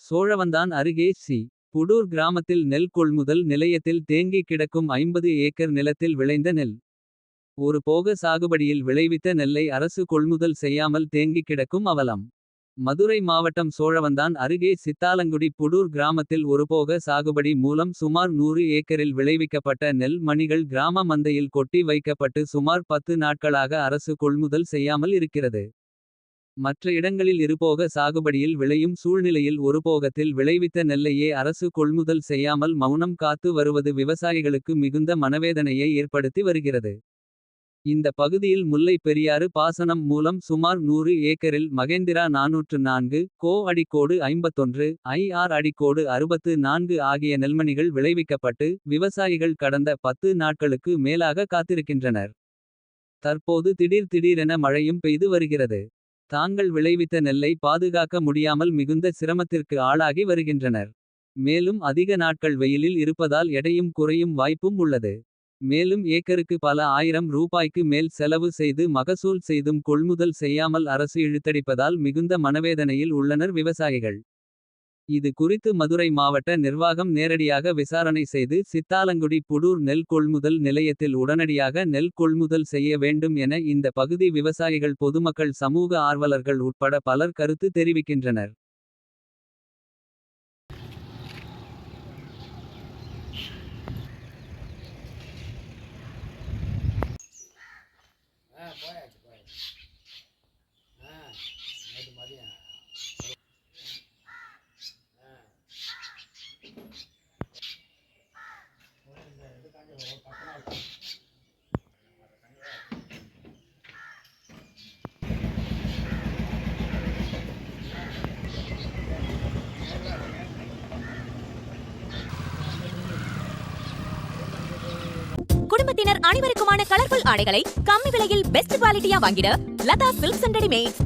சோழவந்தான் அருகே சி. புடூர் கிராமத்தில் நெல் கொள்முதல் நிலையத்தில் தேங்கிக் கிடக்கும் 50 ஏக்கர் நிலத்தில் விளைந்த நெல். ஒரு போக சாகுபடியில் விளைவித்த நெல்லை அரசு கொள்முதல் செய்யாமல் தேங்கிக் கிடக்கும் அவலம். மதுரை மாவட்டம் சோழவந்தான் அருகே சித்தாலங்குடி புடூர் கிராமத்தில் ஒருபோக சாகுபடி மூலம் சுமார் 100 ஏக்கரில் விளைவிக்கப்பட்ட நெல் மணிகள் கிராம மந்தையில் கொட்டி வைக்கப்பட்டு சுமார் 10 நாட்களாக அரசு கொள்முதல் செய்யாமல் இருக்கிறது. மற்ற இடங்களில் இருபோக சாகுபடியில் விளையும் சூழ்நிலையில் ஒருபோகத்தில் விளைவித்த நெல்லையே அரசு கொள்முதல் செய்யாமல் மௌனம் காத்து வருவது விவசாயிகளுக்கு மிகுந்த மனவேதனையை ஏற்படுத்தி வருகிறது. இந்த பகுதியில் முல்லை பெரியாறு பாசனம் மூலம் சுமார் 100 ஏக்கரில் மகேந்திரா 404 கோ அடிக்கோடு 51 IR அடிக்கோடு 64 ஆகிய நெல்மணிகள் விளைவிக்கப்பட்டு. விவசாயிகள் கடந்த 10 நாட்களுக்கு மேலாக காத்திருக்கின்றனர். தற்போது திடீரென மழையும் பெய்து வருகிறது. தாங்கள் விளைவித்த நெல்லை பாதுகாக்க முடியாமல் மிகுந்த சிரமத்திற்கு ஆளாகி வருகின்றனர். மேலும் அதிக நாட்கள் வெயிலில் இருப்பதால் எடையும் குறையும் வாய்ப்பும் உள்ளது. மேலும் ஏக்கருக்கு பல ஆயிரம் ரூபாய்க்கு மேல் செலவு செய்து மகசூல் செய்தும் கொள்முதல் செய்யாமல் அரசு இழுத்தடிப்பதால் மிகுந்த மனவேதனையில் உள்ளனர் விவசாயிகள். இது குறித்து மதுரை மாவட்ட நிர்வாகம் நேரடியாக விசாரணை செய்து சித்தாலங்குடி புடூர் நெல் கொள்முதல் நிலையத்தில் உடனடியாக நெல் கொள்முதல் செய்ய வேண்டும் என இந்த பகுதி விவசாயிகள் பொதுமக்கள் சமூக ஆர்வலர்கள் உட்பட பலர் கருத்து தெரிவிக்கின்றனர். குடும்பத்தினர் அனைவருக்குமான கலர்ஃபுல் ஆடைகளை கம்மி விலையில் பெஸ்ட் குவாலிட்டியா வாங்கிட லதா சில்க்ஸ் அண்ட் ரெடிமேட்ஸ்.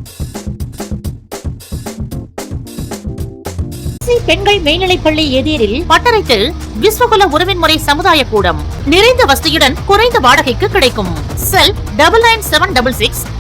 பெண்கள் மேல்நிலைப்பள்ளி எதிரில் பட்டறைத்தில் விஸ்வகுல உறவின் முறை சமுதாய கூடம் நிறைந்த வசதியுடன் குறைந்த வாடகைக்கு கிடைக்கும். செல் 9976